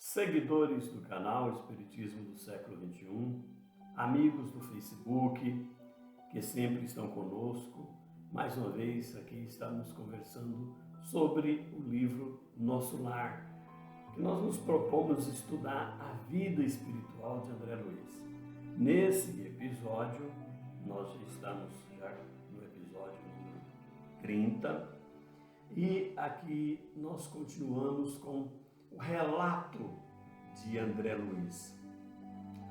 Seguidores do canal Espiritismo do Século XXI, amigos do Facebook, que sempre estão conosco, mais uma vez aqui estamos conversando sobre o livro Nosso Lar, que nós nos propomos estudar a vida espiritual de André Luiz. Nesse episódio, nós já estamos no episódio número 30, e aqui nós continuamos com o relato de André Luiz.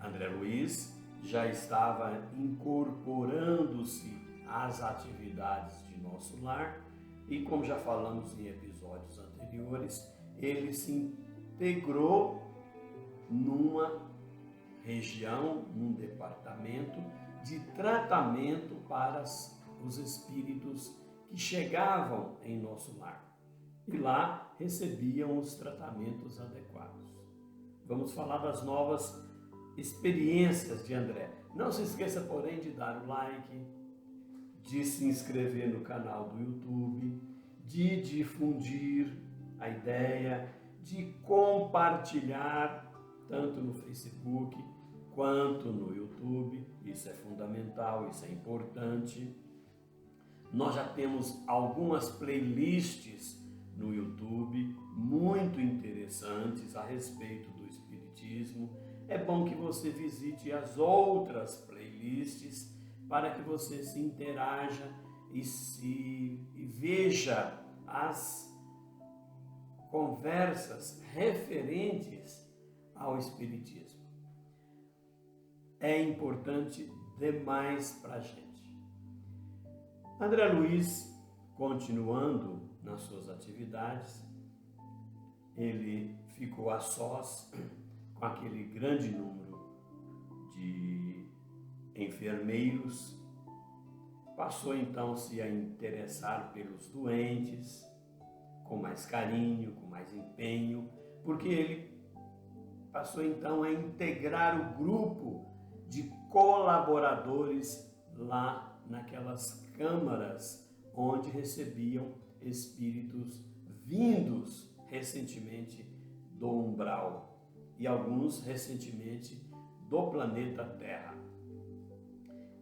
André Luiz já estava incorporando-se às atividades de Nosso Lar e, como já falamos em episódios anteriores, ele se integrou numa região, num departamento de tratamento para os espíritos que chegavam em Nosso Lar. E lá recebiam os tratamentos adequados. Vamos falar das novas experiências de André. Não se esqueça, porém, de dar o like, de se inscrever no canal do YouTube, de difundir a ideia, de compartilhar tanto no Facebook quanto no YouTube. Isso é fundamental, isso é importante. Nós já temos algumas playlists no YouTube, muito interessantes a respeito do Espiritismo. É bom que você visite as outras playlists para que você se interaja e veja as conversas referentes ao Espiritismo. É importante demais para a gente. André Luiz, continuando nas suas atividades, ele ficou a sós com aquele grande número de enfermeiros, passou então -se a interessar pelos doentes, com mais carinho, com mais empenho, porque ele passou então a integrar o grupo de colaboradores lá naquelas câmaras onde recebiam espíritos vindos recentemente do umbral e alguns recentemente do planeta Terra.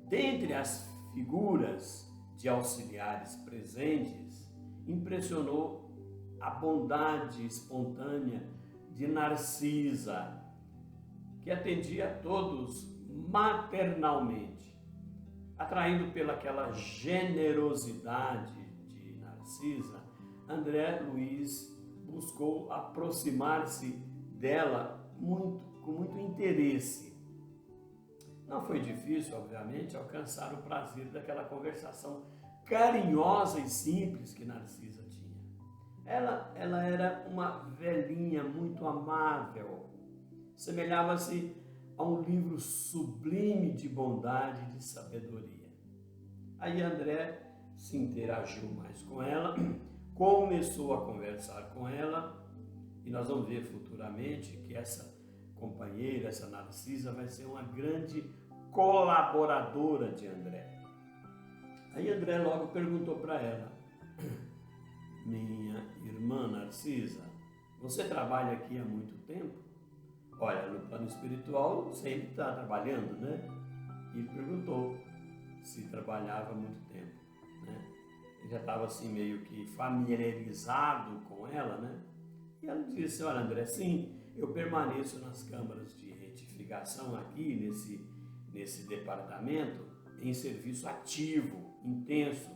Dentre as figuras de auxiliares presentes, impressionou a bondade espontânea de Narcisa, que atendia a todos maternalmente. Atraído pelaquela generosidade de Narcisa, André Luiz buscou aproximar-se dela com muito interesse. Não foi difícil, obviamente, alcançar o prazer daquela conversação carinhosa e simples que Narcisa tinha. Ela era uma velhinha muito amável, semelhava-se a um livro sublime de bondade e de sabedoria. Aí André se interagiu mais com ela, começou a conversar com ela, e nós vamos ver futuramente que essa companheira, essa Narcisa, vai ser uma grande colaboradora de André. Aí André logo perguntou para ela: minha irmã Narcisa, você trabalha aqui há muito tempo? Olha, no plano espiritual sempre está trabalhando, né? E ele perguntou se trabalhava há muito tempo, né? Ele já estava assim meio que familiarizado com ela, né? E ela disse: olha, André, sim, eu permaneço nas câmaras de retificação aqui, nesse departamento, em serviço ativo, intenso,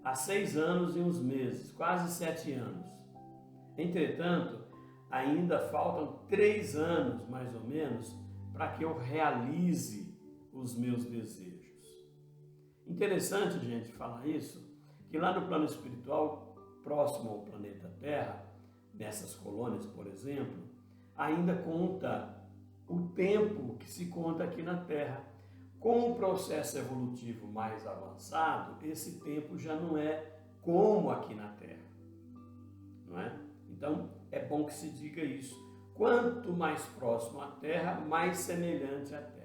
há 6 anos e uns meses, quase 7 anos. Entretanto, ainda faltam 3 anos, mais ou menos, para que eu realize os meus desejos. Interessante, gente, falar isso, que lá no plano espiritual, próximo ao planeta Terra, nessas colônias, por exemplo, ainda conta o tempo que se conta aqui na Terra. Com o processo evolutivo mais avançado, esse tempo já não é como aqui na Terra, não é? Então, é bom que se diga isso. Quanto mais próximo à Terra, mais semelhante à Terra.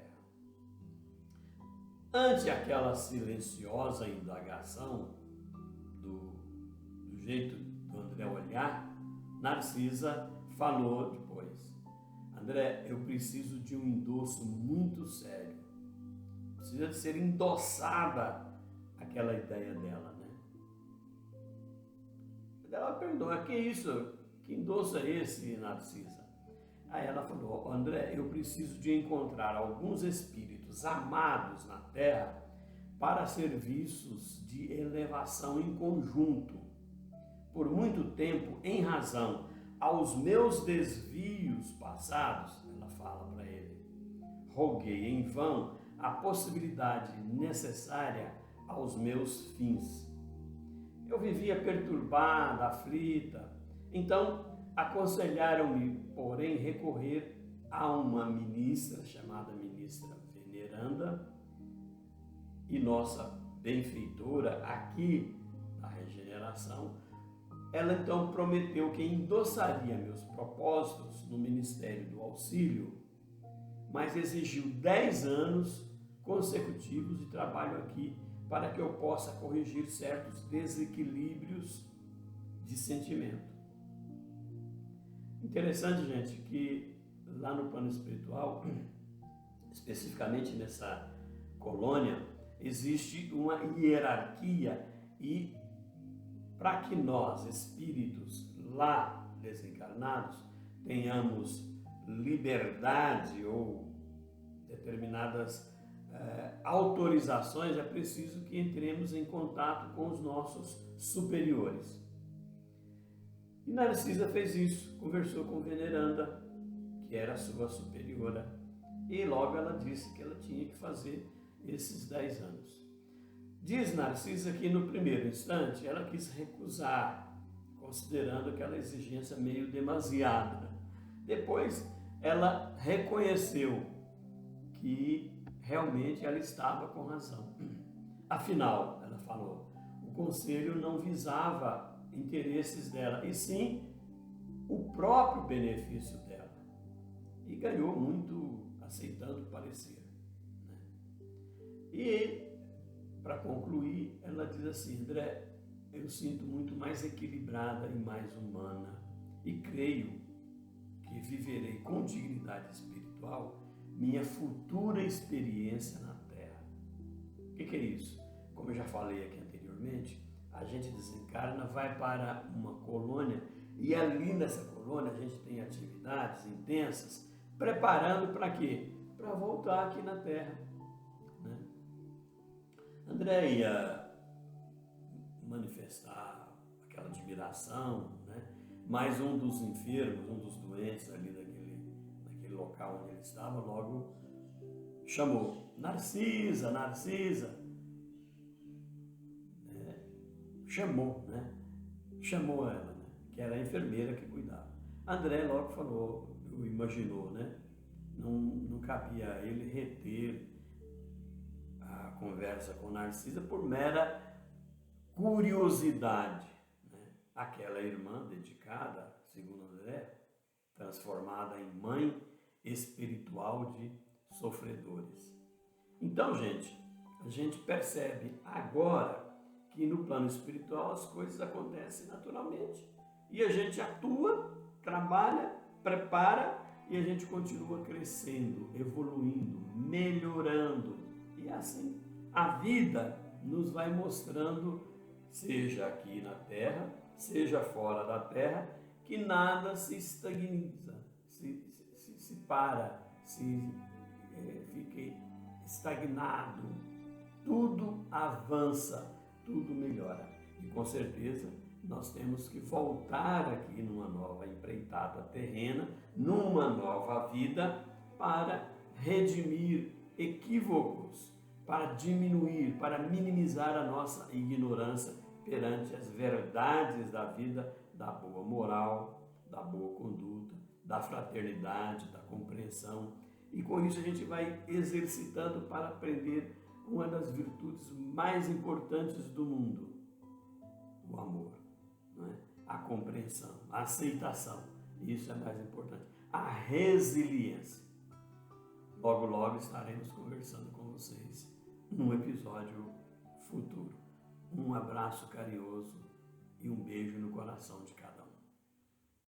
Ante aquela silenciosa indagação do jeito do André olhar, Narcisa falou depois: André, eu preciso de um endosso muito sério. Precisa de ser endossada aquela ideia dela, né? Ela perguntou, mas que isso? Que endosso é esse, Narcisa? Aí ela falou, André, eu preciso de encontrar alguns espíritos amados na Terra para serviços de elevação em conjunto. Por muito tempo, em razão aos meus desvios passados, ela fala para ele, roguei em vão a possibilidade necessária aos meus fins. Eu vivia perturbada, aflita, então aconselharam-me, porém, recorrer a uma ministra, chamada ministra Veneranda, e nossa benfeitora aqui na regeneração. Ela então prometeu que endossaria meus propósitos no Ministério do Auxílio, mas exigiu 10 anos consecutivos de trabalho aqui para que eu possa corrigir certos desequilíbrios de sentimento. Interessante, gente, que lá no plano espiritual, especificamente nessa colônia, existe uma hierarquia e para que nós, espíritos lá desencarnados, tenhamos liberdade ou determinadas autorizações, é preciso que entremos em contato com os nossos superiores. E Narcisa fez isso, conversou com Veneranda, que era a sua superiora, e logo ela disse que ela tinha que fazer esses 10 anos. Diz Narcisa que no primeiro instante ela quis recusar, considerando aquela exigência meio demasiada. Depois ela reconheceu que realmente ela estava com razão. Afinal, ela falou, o conselho não visava interesses dela, e sim o próprio benefício dela. E ganhou muito aceitando o parecer. Né? E, para concluir, ela diz assim, André, eu sinto muito mais equilibrada e mais humana, e creio que viverei com dignidade espiritual minha futura experiência na Terra. O que é isso? Como eu já falei aqui anteriormente, a gente desencarna, vai para uma colônia e ali nessa colônia a gente tem atividades intensas, preparando para quê? Para voltar aqui na Terra. Né? André ia manifestar aquela admiração, né? Mas um dos enfermos, um dos doentes ali naquele local onde ele estava, logo chamou, Narcisa, Narcisa. Chamou ela, né? Que era a enfermeira que cuidava. André logo falou, imaginou, né? Não cabia a ele reter a conversa com Narcisa por mera curiosidade. Né? Aquela irmã dedicada, segundo André, transformada em mãe espiritual de sofredores. Então, gente, a gente percebe agora que no plano espiritual as coisas acontecem naturalmente e a gente atua, trabalha, prepara e a gente continua crescendo, evoluindo, melhorando. E assim a vida nos vai mostrando, seja aqui na Terra, seja fora da Terra, que nada se estagniza, se para, fica estagnado. Tudo avança, tudo melhora. E com certeza nós temos que voltar aqui numa nova empreitada terrena, numa nova vida, para redimir equívocos, para diminuir, para minimizar a nossa ignorância perante as verdades da vida, da boa moral, da boa conduta, da fraternidade, da compreensão. E com isso a gente vai exercitando para aprender uma das virtudes mais importantes do mundo, o amor, não é? A compreensão, a aceitação, isso é mais importante, a resiliência. Logo, logo estaremos conversando com vocês num episódio futuro. Um abraço carinhoso e um beijo no coração de cada um.